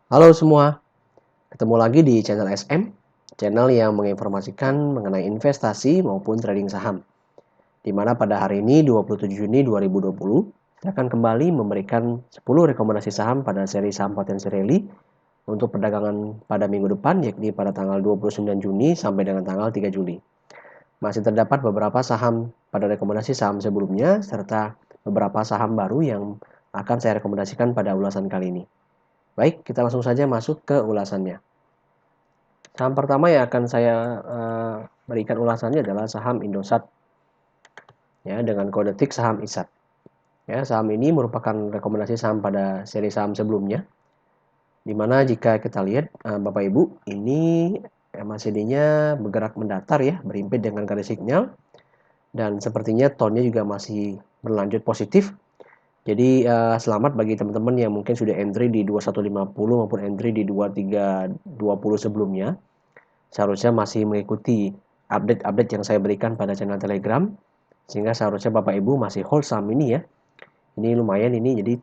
Halo semua, ketemu lagi di channel SM, channel yang menginformasikan mengenai investasi maupun trading saham. Di mana pada hari ini 27 Juni 2020, saya akan kembali memberikan 10 rekomendasi saham pada seri saham potensi rally untuk perdagangan pada minggu depan, yakni pada tanggal 29 Juni sampai dengan tanggal 3 Juli. Masih terdapat beberapa saham pada rekomendasi saham sebelumnya, serta beberapa saham baru yang akan saya rekomendasikan pada ulasan kali ini. Baik, kita langsung saja masuk ke ulasannya. Saham pertama yang akan saya berikan ulasannya adalah saham Indosat, ya, dengan kode tik saham ISAT. Ya, saham ini merupakan rekomendasi saham pada seri saham sebelumnya, di mana jika kita lihat Bapak Ibu, ini MACD-nya bergerak mendatar ya, berimpit dengan garis sinyal, dan sepertinya tone-nya juga masih berlanjut positif. Jadi selamat bagi teman-teman yang mungkin sudah entry di 2150 maupun entry di 2320 sebelumnya. Seharusnya masih mengikuti update-update yang saya berikan pada channel Telegram, sehingga seharusnya Bapak Ibu masih hold saham ini ya. Ini lumayan ini, jadi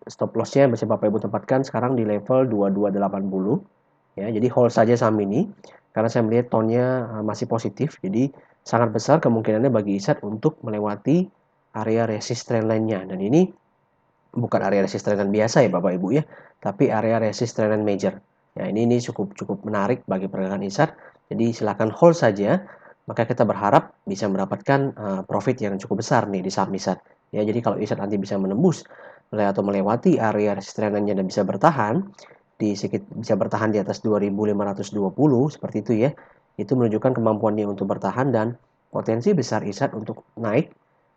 stop loss-nya bisa Bapak Ibu tempatkan sekarang di level 2280 ya. Jadi hold saja saham ini karena saya melihat tone-nya masih positif. Jadi sangat besar kemungkinannya bagi ISAT untuk melewati area resist trendline-nya, dan ini bukan area resist trendline biasa ya Bapak Ibu ya, tapi area resist trendline major. Ya, ini cukup menarik bagi pergerakan ISAT. Jadi silakan hold saja. Maka kita berharap bisa mendapatkan profit yang cukup besar nih di saham ISAT. Ya, jadi kalau ISAT nanti bisa menembus atau melewati area resist trendline-nya dan bisa bertahan bisa bertahan di atas 2520 seperti itu ya. Itu menunjukkan kemampuannya untuk bertahan dan potensi besar ISAT untuk naik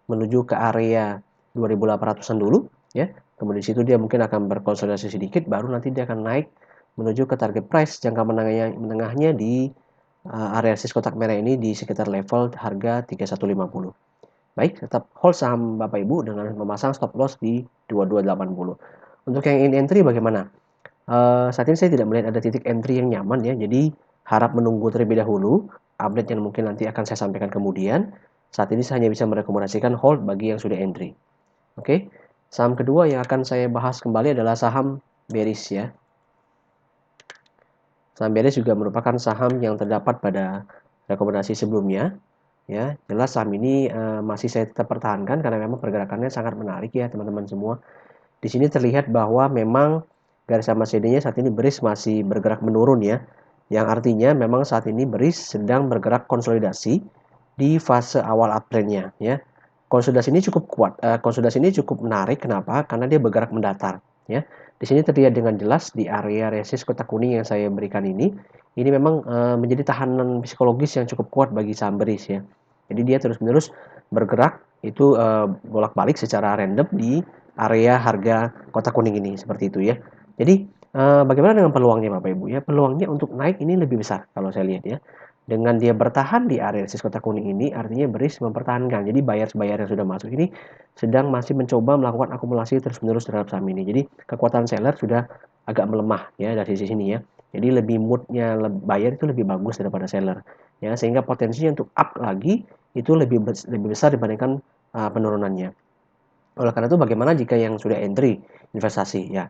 menuju ke area 2800-an dulu ya. Kemudian di situ dia mungkin akan berkonsolidasi sedikit, baru nanti dia akan naik menuju ke target price jangka menengahnya di area resist kotak merah ini di sekitar level harga 3150. Baik, tetap hold saham Bapak Ibu dengan memasang stop loss di 2280. Untuk yang in entry bagaimana? Saat ini saya tidak melihat ada titik entry yang nyaman ya, jadi harap menunggu terlebih dahulu. Update yang mungkin nanti akan saya sampaikan kemudian. Saat ini saya hanya bisa merekomendasikan hold bagi yang sudah entry. Oke, saham kedua yang akan saya bahas kembali adalah saham Beris ya. Saham Beris juga merupakan saham yang terdapat pada rekomendasi sebelumnya. Ya, jelas saham ini masih saya tetap pertahankan karena memang pergerakannya sangat menarik ya teman-teman semua. Di sini terlihat bahwa memang garis MACD-nya saat ini Beris masih bergerak menurun ya. Yang artinya memang saat ini Beris sedang bergerak konsolidasi di fase awal uptrend-nya ya. Konsolidasi ini cukup kuat, konsolidasi ini cukup menarik. Kenapa? Karena dia bergerak mendatar ya. Di sini terlihat dengan jelas di area resist kotak kuning yang saya berikan ini memang menjadi tahanan psikologis yang cukup kuat bagi saham Beris ya. Jadi dia terus-menerus bergerak itu bolak-balik secara random di area harga kotak kuning ini seperti itu ya. Jadi bagaimana dengan peluangnya Bapak Ibu ya? Peluangnya untuk naik ini lebih besar kalau saya lihat ya. Dengan dia bertahan di area resist kotak kuning ini artinya Beris mempertahankan. Jadi buyer yang sudah masuk ini sedang masih mencoba melakukan akumulasi terus-menerus terhadap saham ini. Jadi kekuatan seller sudah agak melemah ya dari sisi sini ya. Jadi lebih moodnya buyer itu lebih bagus daripada seller ya, sehingga potensinya untuk up lagi itu lebih besar dibandingkan penurunannya. Oleh karena itu bagaimana jika yang sudah entry investasi ya?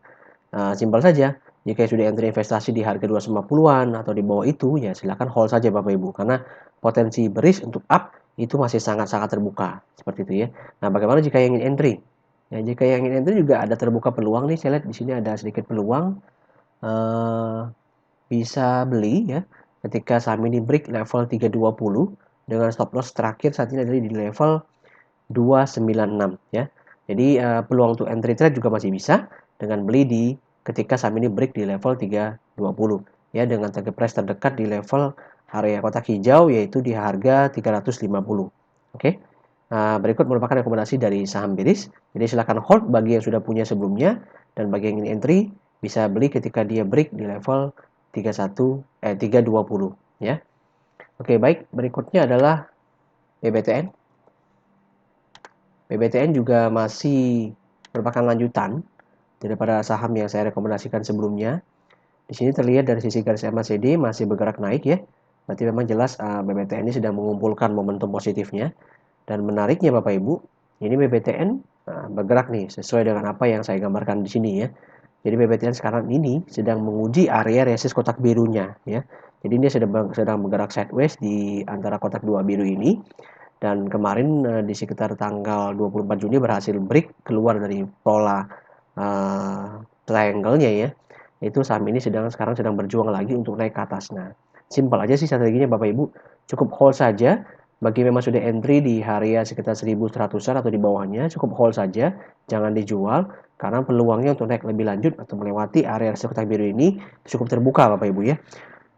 Simpel saja, jika sudah entry investasi di harga 250-an atau di bawah itu, ya silakan hold saja Bapak Ibu, karena potensi beris untuk up itu masih sangat-sangat terbuka, seperti itu ya. Nah, bagaimana jika yang ingin entry? Ya, jika yang ingin entry juga ada terbuka peluang nih, saya lihat di sini ada sedikit peluang eh, bisa beli ya ketika saham ini break level 320 dengan stop loss terakhir saat ini ada di level 296 ya. Jadi peluang untuk entry trade juga masih bisa dengan beli di ketika saham ini break di level 320 ya, dengan target price terdekat di level area kotak hijau yaitu di harga 350. Oke. Nah, berikut merupakan rekomendasi dari saham Beris. Jadi silakan hold bagi yang sudah punya sebelumnya, dan bagi yang ingin entry bisa beli ketika dia break di level 320 ya. Oke, baik. Berikutnya adalah BBTN. BBTN juga masih merupakan lanjutan daripada saham yang saya rekomendasikan sebelumnya. Di sini terlihat dari sisi garis MACD masih bergerak naik ya. Berarti memang jelas BBTN ini sedang mengumpulkan momentum positifnya. Dan menariknya Bapak Ibu, ini BBTN bergerak nih sesuai dengan apa yang saya gambarkan di sini ya. Jadi BBTN sekarang ini sedang menguji area resist kotak birunya ya. Jadi dia sedang bergerak sideways di antara kotak dua biru ini, dan kemarin di sekitar tanggal 24 Juni berhasil break keluar dari pola triangle-nya ya. Itu saham ini sekarang sedang berjuang lagi untuk naik ke atas. Nah, simpel aja sih strateginya Bapak Ibu, cukup hold saja. Bagi memang sudah entry di area sekitar 1100-an atau di bawahnya, cukup hold saja, jangan dijual karena peluangnya untuk naik lebih lanjut atau melewati area kotak biru ini cukup terbuka Bapak Ibu ya.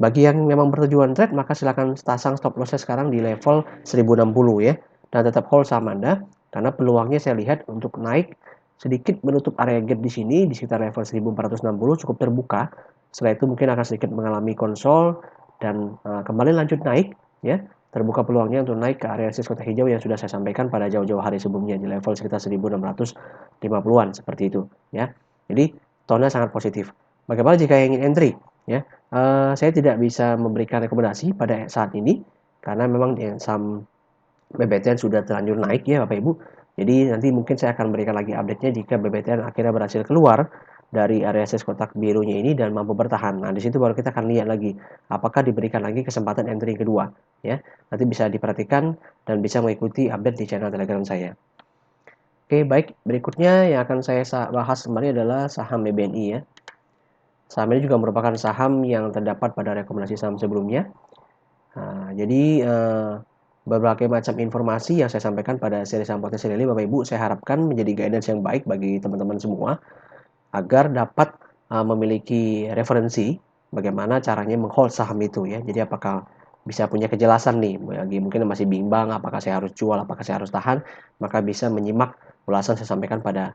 Bagi yang memang bertujuan trade, maka silakan pasang stop lossnya sekarang di level 1060 ya, dan tetap hold saham Anda karena peluangnya saya lihat untuk naik sedikit menutup area gap di sini di sekitar level 1460 cukup terbuka. Setelah itu mungkin akan sedikit mengalami konsol dan kembali lanjut naik ya. Terbuka peluangnya untuk naik ke area resist kotak hijau yang sudah saya sampaikan pada jauh-jauh hari sebelumnya di level sekitar 1650-an seperti itu ya. Jadi tone-nya sangat positif. Bagaimana jika ingin entry ya? Saya tidak bisa memberikan rekomendasi pada saat ini karena memang saham BBTN sudah terlanjur naik ya Bapak Ibu. Jadi nanti mungkin saya akan berikan lagi update-nya jika BBTN akhirnya berhasil keluar dari area resist kotak birunya ini dan mampu bertahan. Nah, di situ baru kita akan lihat lagi apakah diberikan lagi kesempatan entry kedua ya. Nanti bisa diperhatikan dan bisa mengikuti update di channel Telegram saya. Oke, baik. Berikutnya yang akan saya bahas kembali adalah saham BBNI ya. Saham ini juga merupakan saham yang terdapat pada rekomendasi saham sebelumnya. Nah, jadi berbagai macam informasi yang saya sampaikan pada seri saham potensial ini Bapak Ibu saya harapkan menjadi guidance yang baik bagi teman-teman semua agar dapat memiliki referensi bagaimana caranya menghold saham itu ya. Jadi apakah bisa punya kejelasan nih bagi mungkin masih bimbang apakah saya harus jual, apakah saya harus tahan, maka bisa menyimak ulasan saya sampaikan pada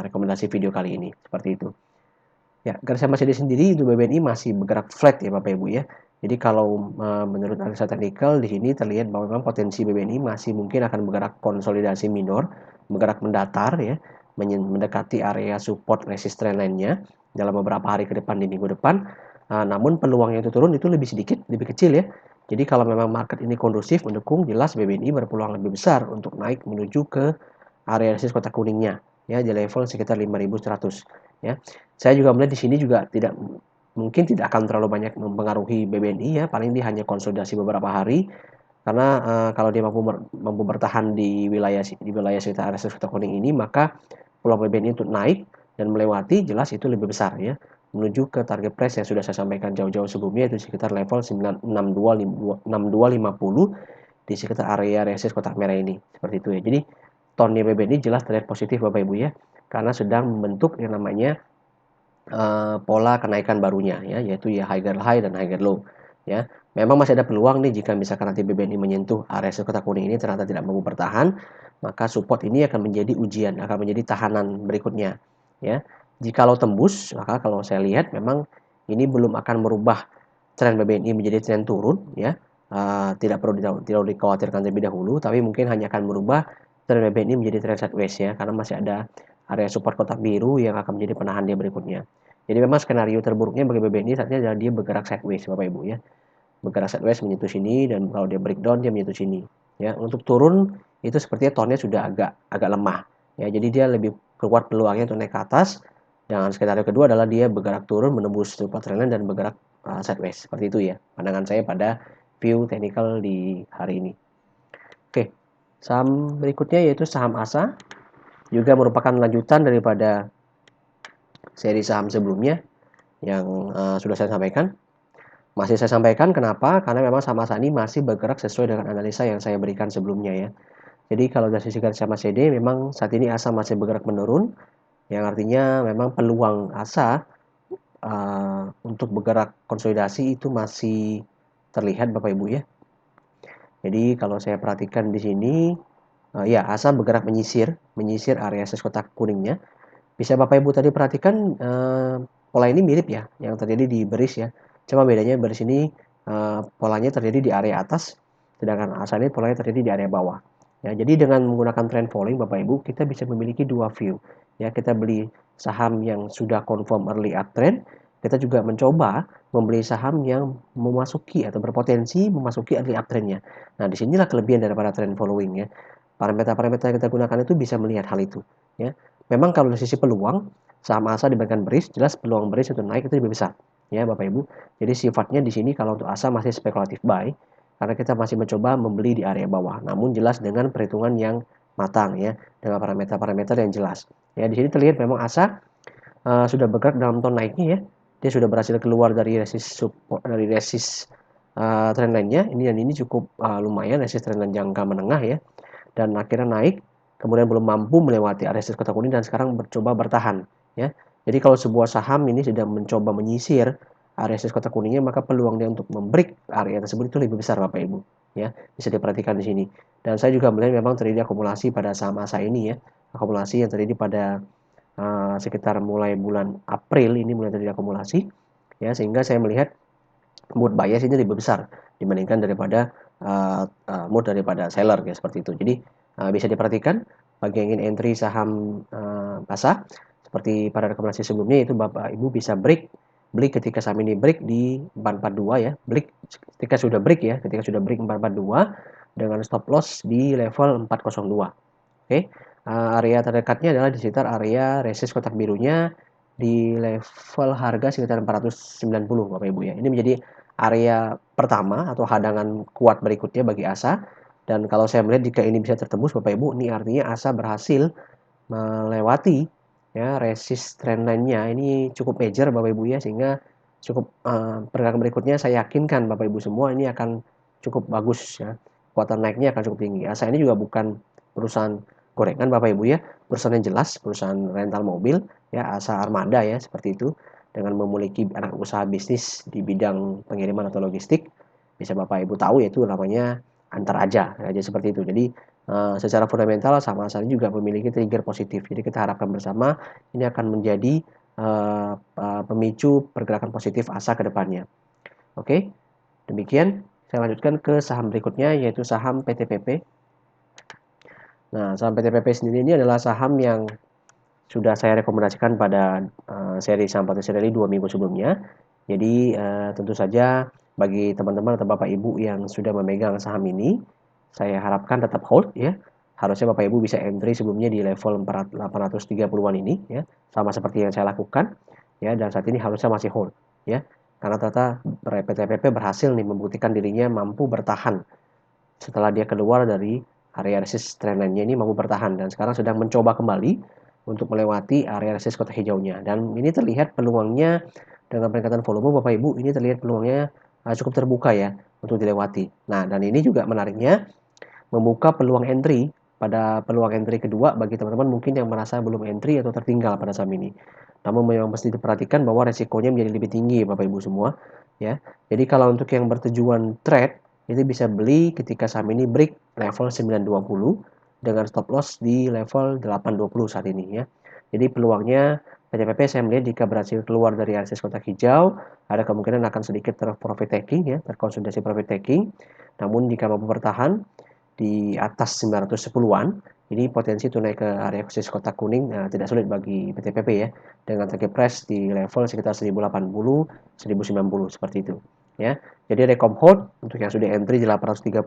rekomendasi video kali ini seperti itu. Ya, garis Mercedes sendiri untuk BBNI masih bergerak flat ya Bapak Ibu ya. Jadi kalau menurut analisa teknikal di sini terlihat bahwa memang potensi BBNI masih mungkin akan bergerak konsolidasi minor, bergerak mendatar ya, mendekati area support resistance lainnya dalam beberapa hari ke depan di minggu depan. Namun peluangnya itu turun itu lebih sedikit, lebih kecil ya. Jadi kalau memang market ini kondusif mendukung, jelas BBNI berpeluang lebih besar untuk naik menuju ke area resist kotak kuningnya ya di level sekitar 5100 ya. Saya juga melihat di sini juga mungkin tidak akan terlalu banyak mempengaruhi BBNI ya, paling dia hanya konsolidasi beberapa hari karena kalau dia mampu bertahan di wilayah sekitar resist kotak kuning ini, maka peluang BBNI untuk naik dan melewati jelas itu lebih besar ya, menuju ke target price yang sudah saya sampaikan jauh-jauh sebelumnya itu sekitar level 6250 di sekitar area resist kotak merah ini seperti itu ya. Jadi tone BBNI jelas terlihat positif Bapak Ibu ya, karena sedang membentuk yang namanya pola kenaikan barunya ya, yaitu ya higher high dan higher low ya. Memang masih ada peluang nih jika misalkan nanti BBNI menyentuh area kotak kuning ini ternyata tidak mampu bertahan, maka support ini akan menjadi ujian, akan menjadi tahanan berikutnya ya. Jikalau tembus, maka kalau saya lihat memang ini belum akan merubah tren BBNI menjadi tren turun ya. Tidak perlu dikhawatirkan terlebih dahulu, tapi mungkin hanya akan merubah tren BBNI menjadi tren sideways ya, karena masih ada area support kotak biru yang akan menjadi penahan dia berikutnya. Jadi memang skenario terburuknya bagi BBNI saat ini adalah dia bergerak sideways Bapak Ibu ya. Bergerak sideways menyentuh sini dan kalau dia breakdown dia menyentuh sini. Ya, untuk turun itu sepertinya tone-nya sudah agak lemah. Ya, jadi dia lebih kuat peluangnya untuk naik ke atas. Dan skenario kedua adalah dia bergerak turun menembus support trendline dan bergerak sideways. Seperti itu ya. Pandangan saya pada view technical di hari ini. Oke. Saham berikutnya yaitu saham ASA, juga merupakan lanjutan daripada seri saham sebelumnya yang sudah saya sampaikan. Masih saya sampaikan kenapa? Karena memang saham ASA ini masih bergerak sesuai dengan analisa yang saya berikan sebelumnya ya. Jadi kalau dari sisi garis CD memang saat ini ASA masih bergerak menurun, yang artinya memang peluang ASA untuk bergerak konsolidasi itu masih terlihat Bapak Ibu ya. Jadi kalau saya perhatikan di sini, ya ASA bergerak menyisir area resist kotak kuningnya. Bisa Bapak Ibu tadi perhatikan pola ini mirip ya yang terjadi di beris ya. Cuma bedanya beris ini polanya terjadi di area atas, sedangkan ASA ini polanya terjadi di area bawah. Ya, jadi dengan menggunakan trend falling Bapak Ibu, kita bisa memiliki dua view. Ya, kita beli saham yang sudah confirm early uptrend, kita juga mencoba membeli saham yang memasuki atau berpotensi memasuki early uptrendnya. Nah, disinilah kelebihan daripada trend following ya. Parameter-parameter yang kita gunakan itu bisa melihat hal itu. Ya, memang kalau dari sisi peluang, saham ASA dibandingkan BRIS, jelas peluang BRIS untuk naik itu lebih besar ya Bapak Ibu. Jadi sifatnya di sini kalau untuk ASA masih spekulatif buy karena kita masih mencoba membeli di area bawah. Namun jelas dengan perhitungan yang matang ya, dengan parameter-parameter yang jelas. Ya, di sini terlihat memang ASA sudah bergerak dalam tone naiknya ya. Dia sudah berhasil keluar dari resist support dari resist trendline-nya ini, dan ini cukup lumayan resist trendline jangka menengah ya. Dan akhirnya naik, kemudian belum mampu melewati area resist kotak kuning dan sekarang mencoba bertahan ya. Jadi kalau sebuah saham ini sedang mencoba menyisir area resist kotak kuningnya, maka peluang dia untuk membreak area tersebut itu lebih besar Bapak Ibu ya. Bisa diperhatikan di sini. Dan saya juga melihat memang terjadi akumulasi pada saham ASA ini ya. Akumulasi yang terjadi pada sekitar mulai bulan April ini mulai terjadi akumulasi ya, sehingga saya melihat mood bias ini lebih besar dibandingkan daripada mood daripada seller ya, seperti itu. Jadi bisa diperhatikan bagi yang ingin entry saham ASA seperti pada rekomendasi sebelumnya, itu Bapak Ibu bisa beli ketika saham ini break di 442 ya, ketika sudah break 442 dengan stop loss di level 402. Oke, area terdekatnya adalah di sekitar area resist kotak birunya di level harga sekitar 490 Bapak Ibu ya. Ini menjadi area pertama atau hadangan kuat berikutnya bagi ASA. Dan kalau saya melihat jika ini bisa tertembus Bapak Ibu, ini artinya ASA berhasil melewati ya resist trendline-nya. Ini cukup major Bapak Ibu ya, sehingga cukup pergerakan berikutnya saya yakinkan Bapak Ibu semua ini akan cukup bagus ya. Kekuatan naiknya akan cukup tinggi. ASA ini juga bukan perusahaan gorengan Bapak Ibu ya, perusahaan yang jelas, perusahaan rental mobil ya, ASA Armada ya, seperti itu, dengan memiliki anak usaha bisnis di bidang pengiriman atau logistik. Bisa Bapak Ibu tahu, yaitu namanya Antar Aja seperti itu. Jadi secara fundamental sama ASA juga memiliki trigger positif. Jadi kita harapkan bersama ini akan menjadi pemicu pergerakan positif ASA ke depannya. Oke, demikian. Saya lanjutkan ke saham berikutnya, yaitu saham PTPP. Nah, saham PTPP sendiri ini adalah saham yang sudah saya rekomendasikan pada seri saham potensi rally 2 minggu sebelumnya. Jadi tentu saja bagi teman-teman atau Bapak Ibu yang sudah memegang saham ini, saya harapkan tetap hold ya. Harusnya Bapak Ibu bisa entry sebelumnya di level 830-an ini ya, sama seperti yang saya lakukan ya, dan saat ini harusnya masih hold ya. Karena ternyata PTPP berhasil nih membuktikan dirinya mampu bertahan setelah dia keluar dari area resist trendline-nya, ini mampu bertahan dan sekarang sedang mencoba kembali untuk melewati area resist kotak hijaunya, dan ini terlihat peluangnya dengan peningkatan volume Bapak Ibu, ini terlihat peluangnya cukup terbuka ya untuk dilewati. Nah, dan ini juga menariknya membuka peluang entry pada peluang entry kedua bagi teman-teman mungkin yang merasa belum entry atau tertinggal pada saham ini. Namun memang mesti diperhatikan bahwa resikonya menjadi lebih tinggi Bapak Ibu semua ya. Jadi kalau untuk yang bertujuan trade itu bisa beli ketika saham ini break level 920 dengan stop loss di level 820 saat ini ya. Jadi peluangnya PTPP saya melihat jika berhasil keluar dari area kotak hijau, ada kemungkinan akan sedikit profit taking ya, terkonsolidasi profit taking. Namun jika mampu bertahan di atas 910-an, ini potensi itu naik ke area khusus kotak kuning tidak sulit bagi PTPP ya, dengan target price di level sekitar 1080, 1090 seperti itu ya. Jadi rekom hold untuk yang sudah entry di 830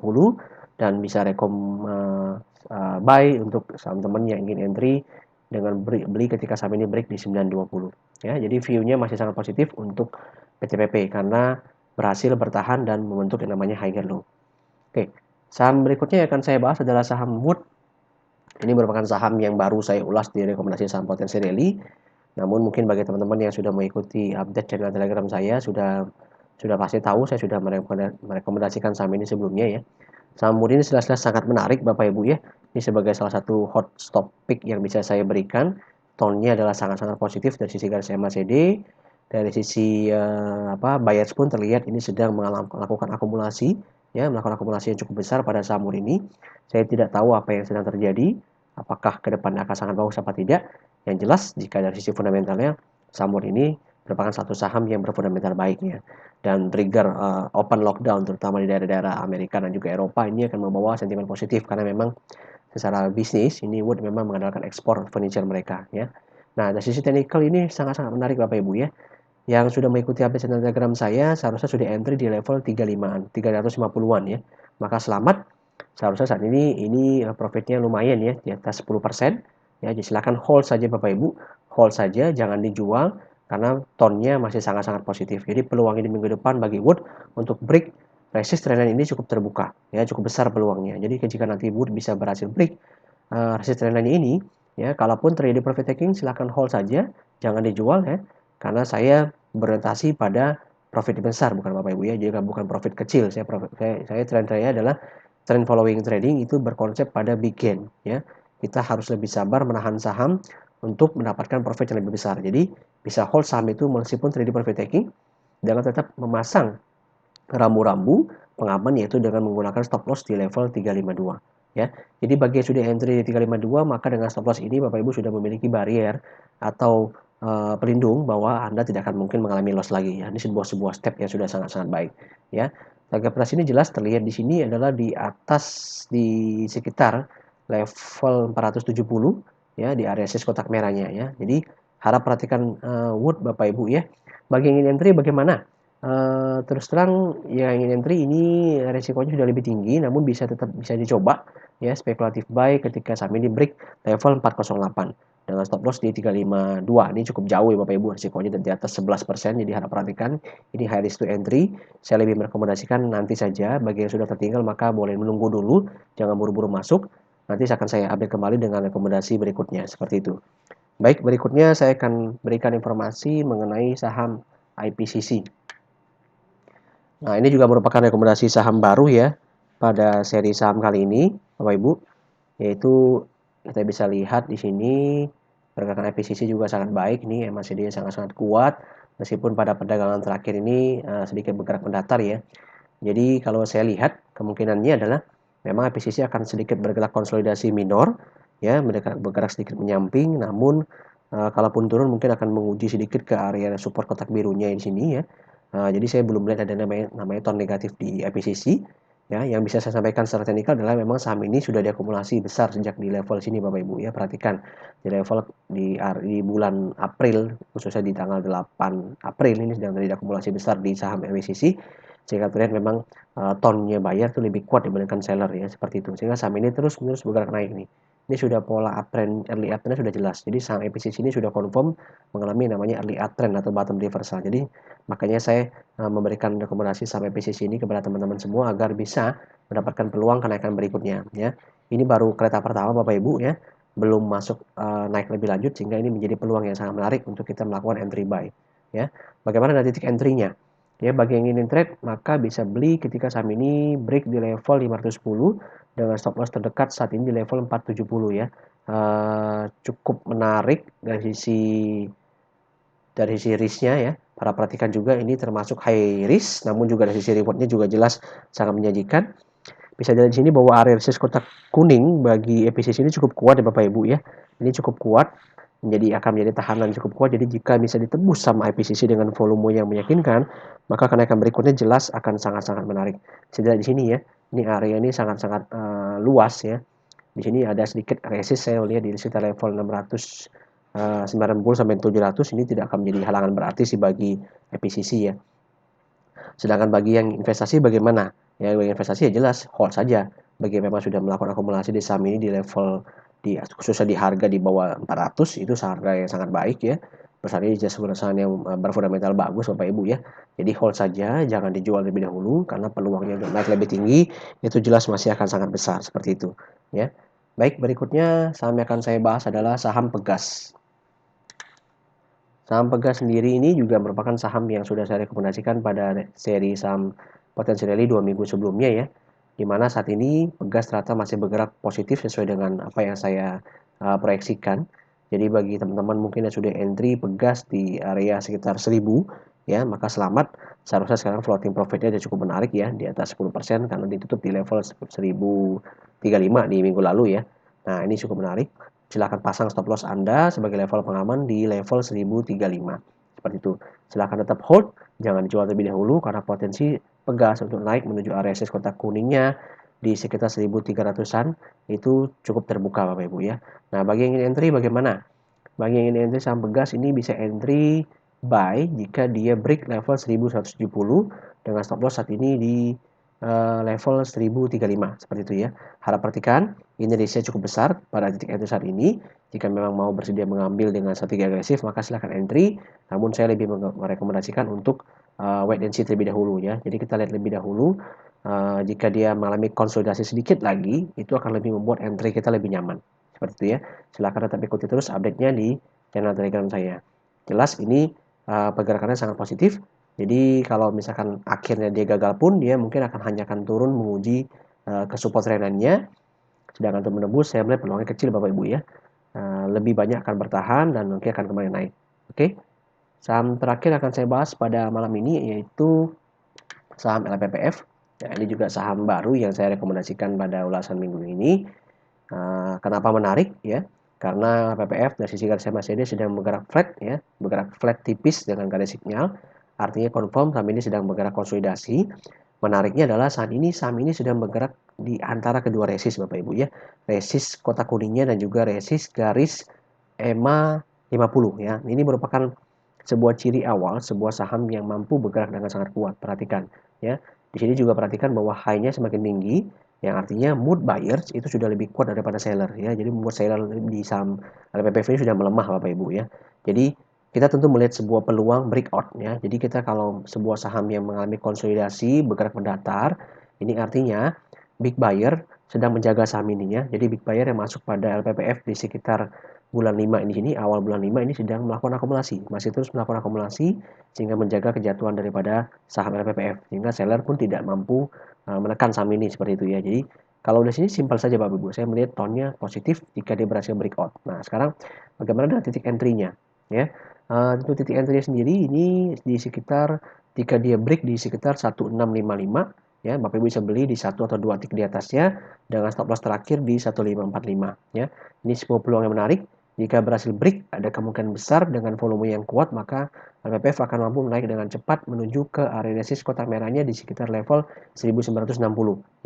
dan bisa rekom buy untuk saham teman yang ingin entry dengan beli ketika saham ini break di 920 ya. Jadi view-nya masih sangat positif untuk PTPP karena berhasil bertahan dan membentuk yang namanya higher low. Oke, saham berikutnya yang akan saya bahas adalah saham Wood. Ini merupakan saham yang baru saya ulas di rekomendasi saham potensi rally. Namun mungkin bagi teman-teman yang sudah mengikuti update channel Telegram saya sudah pasti tahu saya sudah merekomendasikan saham ini sebelumnya ya. Saham Wood ini jelas-jelas sangat menarik Bapak Ibu ya. Ini sebagai salah satu hot stock pick yang bisa saya berikan. Tone-nya adalah sangat-sangat positif dari sisi garis MACD, dari sisi buyers pun terlihat ini sedang melakukan akumulasi ya, melakukan akumulasi yang cukup besar pada saham Wood ini. Saya tidak tahu apa yang sedang terjadi, apakah ke depannya akan sangat bagus apa tidak. Yang jelas jika dari sisi fundamentalnya saham Wood ini merupakan satu saham yang berfundamental baik ya, dan trigger open lockdown terutama di daerah-daerah Amerika dan juga Eropa ini akan membawa sentimen positif karena memang secara bisnis ini Wood memang mengandalkan ekspor furniture mereka ya. Nah, dari sisi teknikal ini sangat-sangat menarik Bapak Ibu ya. Yang sudah mengikuti update channel Telegram saya seharusnya sudah entry di level 35-an, 350-an ya. Maka selamat. Seharusnya saat ini profitnya lumayan ya, di atas 10%. Ya, jadi silakan hold saja Bapak Ibu. hold saja, jangan dijual karena tone-nya masih sangat-sangat positif. Jadi peluangnya di minggu depan bagi Wood untuk break resist trendline ini cukup terbuka, ya cukup besar peluangnya. Jadi jika nanti Wood bisa berhasil break resist trendline ini, ya kalaupun terjadi profit taking silahkan hold saja, jangan dijual ya, karena saya berorientasi pada profit besar bukan Bapak Ibu ya, jadi bukan profit kecil. Saya trend saya adalah trend following trading itu berkonsep pada big gain ya. Kita harus lebih sabar menahan saham untuk mendapatkan profit yang lebih besar. Jadi bisa hold saham itu meskipun terjadi profit taking dengan tetap memasang rambu-rambu pengaman yaitu dengan menggunakan stop loss di level 352 ya. Jadi bagi yang sudah entry di 352 maka dengan stop loss ini Bapak Ibu sudah memiliki barrier atau pelindung bahwa Anda tidak akan mungkin mengalami loss lagi ya. Ini sebuah step yang sudah sangat-sangat baik ya. Target price ini jelas terlihat di sini adalah di atas di sekitar level 470 ya di area resist kotak merahnya ya. Jadi harap perhatikan Wood Bapak Ibu ya. Bagi yang ingin entry bagaimana? Terus terang yang ingin entry ini resikonya sudah lebih tinggi namun tetap bisa dicoba ya spekulatif buy ketika saham ini break level 408 dengan stop loss di 352. Ini cukup jauh ya Bapak Ibu, resikonya di atas 11%, jadi harap perhatikan ini high risk to entry. Saya lebih merekomendasikan nanti saja, bagi yang sudah tertinggal maka boleh menunggu dulu, jangan buru-buru masuk. Nanti akan saya update kembali dengan rekomendasi berikutnya seperti itu. Baik, berikutnya saya akan berikan informasi mengenai saham IPCC. Nah, ini juga merupakan rekomendasi saham baru ya pada seri saham kali ini, Bapak Ibu, yaitu kita bisa lihat di sini pergerakan IPCC juga sangat baik nih, MACD sangat-sangat kuat meskipun pada perdagangan terakhir ini sedikit bergerak mendatar ya. Jadi kalau saya lihat kemungkinannya adalah memang IPCC akan sedikit bergerak konsolidasi minor ya, bergerak sedikit menyamping, namun kalaupun turun mungkin akan menguji sedikit ke area support kotak birunya di sini ya. Jadi saya belum melihat ada namanya tone negatif di IPCC ya. Yang bisa saya sampaikan secara teknikal adalah memang saham ini sudah diakumulasi besar sejak di level sini Bapak Ibu ya. Perhatikan di level di bulan April khususnya di tanggal 8 April ini sedang terjadi akumulasi besar di saham IPCC sehingga terlihat memang tone-nya buyer itu lebih kuat dibandingkan seller ya seperti itu. Sehingga saham ini terus-menerus bergerak naik nih. Ini sudah pola uptrend, early uptrend sudah jelas. Jadi saham IPCC ini sudah confirm mengalami namanya early uptrend atau bottom reversal. Jadi makanya saya memberikan rekomendasi saham IPCC ini kepada teman-teman semua agar bisa mendapatkan peluang kenaikan berikutnya ya. Ini baru kereta pertama Bapak Ibu ya, belum masuk naik lebih lanjut sehingga ini menjadi peluang yang sangat menarik untuk kita melakukan entry buy ya. Bagaimana nanti titik entry-nya? Ya, bagi yang ingin trade maka bisa beli ketika saham ini break di level 510 dengan stop loss terdekat saat ini di level 470 ya. Cukup menarik dari sisi risknya ya. Para perhatikan juga ini termasuk high risk, namun juga dari sisi rewardnya juga jelas sangat menjanjikan. Bisa dilihat di sini bahwa area resist kotak kuning bagi EPCC ini cukup kuat ya Bapak Ibu ya. Ini cukup kuat, akan menjadi tahanan cukup kuat. Jadi jika bisa ditembus sama IPCC dengan volume yang meyakinkan, maka kenaikan berikutnya jelas akan sangat-sangat menarik. Bisa dilihat di sini ya, ini area ini sangat-sangat luas ya. Di sini ada sedikit resist saya lihat di sekitar level 600 90 sampai 700 ini tidak akan menjadi halangan berarti sih bagi IPCC ya. Sedangkan bagi yang investasi bagaimana? Ya, bagi investasi ya jelas hold saja. Bagi yang memang sudah melakukan akumulasi di saham ini di level khususnya di harga di bawah 400 itu harga yang sangat baik ya. Perusahaan ini jelas perusahaan yang berfundamental bagus Bapak Ibu ya. Jadi hold saja, jangan dijual terlebih dahulu karena peluangnya untuk naik lebih tinggi itu jelas masih akan sangat besar seperti itu ya. Baik, berikutnya saham yang akan saya bahas adalah saham Pegas. Saham Pegas sendiri ini juga merupakan saham yang sudah saya rekomendasikan pada seri saham potensi rally 2 minggu sebelumnya ya. Di mana saat ini Pegas ternyata masih bergerak positif sesuai dengan apa yang saya proyeksikan. Jadi bagi teman-teman mungkin yang sudah entry Pegas di area sekitar 1000 ya, maka selamat. Seharusnya sekarang floating profitnya sudah cukup menarik ya, di atas 10% karena ditutup di level 1035 di minggu lalu ya. Nah, ini cukup menarik. Silahkan pasang stop loss Anda sebagai level pengaman di level 1035. Seperti itu. Silahkan tetap hold, jangan dijual terlebih dahulu karena potensi Pegas untuk naik menuju area resist kotak kuningnya di sekitar 1300-an itu cukup terbuka Bapak Ibu ya. Nah, bagi yang ingin entry bagaimana? Bagi yang ingin entry saham Pegas ini bisa entry buy jika dia break level 1170 dengan stop loss saat ini di level 1035 seperti itu ya. Harap perhatikan, ini range cukup besar pada titik entry saat ini. Jika memang mau bersedia mengambil dengan strategi agresif, maka silahkan entry. Namun saya lebih merekomendasikan untuk wait and see terlebih dahulu ya. Jadi kita lihat lebih dahulu. Jika dia mengalami konsolidasi sedikit lagi, itu akan lebih membuat entry kita lebih nyaman. Seperti itu ya. Silahkan tetap ikuti terus update-nya di channel Telegram saya. Jelas ini pergerakannya sangat positif. Jadi kalau misalkan akhirnya dia gagal pun, dia mungkin hanya akan turun menguji ke support trennya. Sedangkan untuk menembus, saya melihat peluangnya kecil Bapak Ibu ya. Lebih banyak akan bertahan dan mungkin akan kembali naik. Oke. Saham terakhir akan saya bahas pada malam ini yaitu saham LPPF. Nah, ini juga saham baru yang saya rekomendasikan pada ulasan minggu ini. Kenapa menarik ya? Karena LPPF dari sisi garis MACD sedang bergerak flat ya, bergerak flat tipis dengan garis sinyal. Artinya confirm saham ini sedang bergerak konsolidasi. Menariknya adalah saat ini saham ini sedang bergerak di antara kedua resist Bapak Ibu ya. Resist kotak kuningnya dan juga resist garis EMA 50 ya. Ini merupakan sebuah ciri awal sebuah saham yang mampu bergerak dengan sangat kuat. Perhatikan ya. Di sini juga perhatikan bahwa high-nya semakin tinggi, yang artinya mood buyers itu sudah lebih kuat daripada seller ya. Jadi membuat seller di saham LPPV ini sudah melemah Bapak Ibu ya. Jadi kita tentu melihat sebuah peluang breakout ya. Jadi kita kalau sebuah saham yang mengalami konsolidasi bergerak mendatar, ini artinya big buyer sedang menjaga saham ini ya. Jadi big buyer yang masuk pada LPPF di sekitar bulan 5 ini, awal bulan 5 ini sedang melakukan akumulasi, masih terus melakukan akumulasi sehingga menjaga kejatuhan daripada saham LPPF sehingga seller pun tidak mampu menekan saham ini seperti itu ya. Jadi kalau di sini simpel saja Bapak Ibu, saya melihat tone-nya positif jika dia berhasil breakout. Nah, sekarang bagaimana dengan titik entry-nya ya? Untuk titik entry sendiri ini di sekitar jika dia break di sekitar 1655 ya, Bapak Ibu bisa beli di satu atau dua titik di atasnya dengan stop loss terakhir di 1545 ya. Ini sebuah peluang yang menarik. Jika berhasil break, ada kemungkinan besar dengan volume yang kuat, maka LPPF akan mampu naik dengan cepat menuju ke area resist kotak merahnya di sekitar level 1960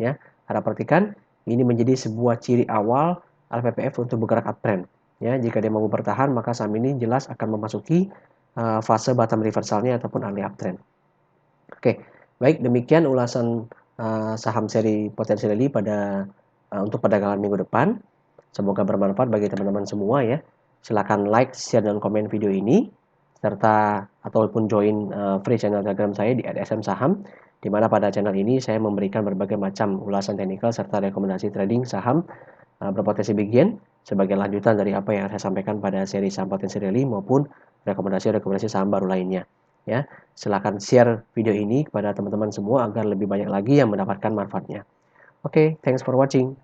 ya. Harap perhatikan, ini menjadi sebuah ciri awal LPPF untuk bergerak uptrend. Ya, jika dia mampu bertahan, maka saham ini jelas akan memasuki fase bottom reversalnya ataupun early uptrend. Oke, baik demikian ulasan saham seri potensi rally pada untuk perdagangan minggu depan. Semoga bermanfaat bagi teman-teman semua ya. Silakan like, share, dan komen video ini serta ataupun join free channel Telegram saya di @sm saham, di mana pada channel ini saya memberikan berbagai macam ulasan teknikal serta rekomendasi trading saham berpotensi big gain sebagai lanjutan dari apa yang saya sampaikan pada seri saham potensi rally maupun rekomendasi-rekomendasi saham baru lainnya. Ya, silakan share video ini kepada teman-teman semua agar lebih banyak lagi yang mendapatkan manfaatnya. Oke, thanks for watching.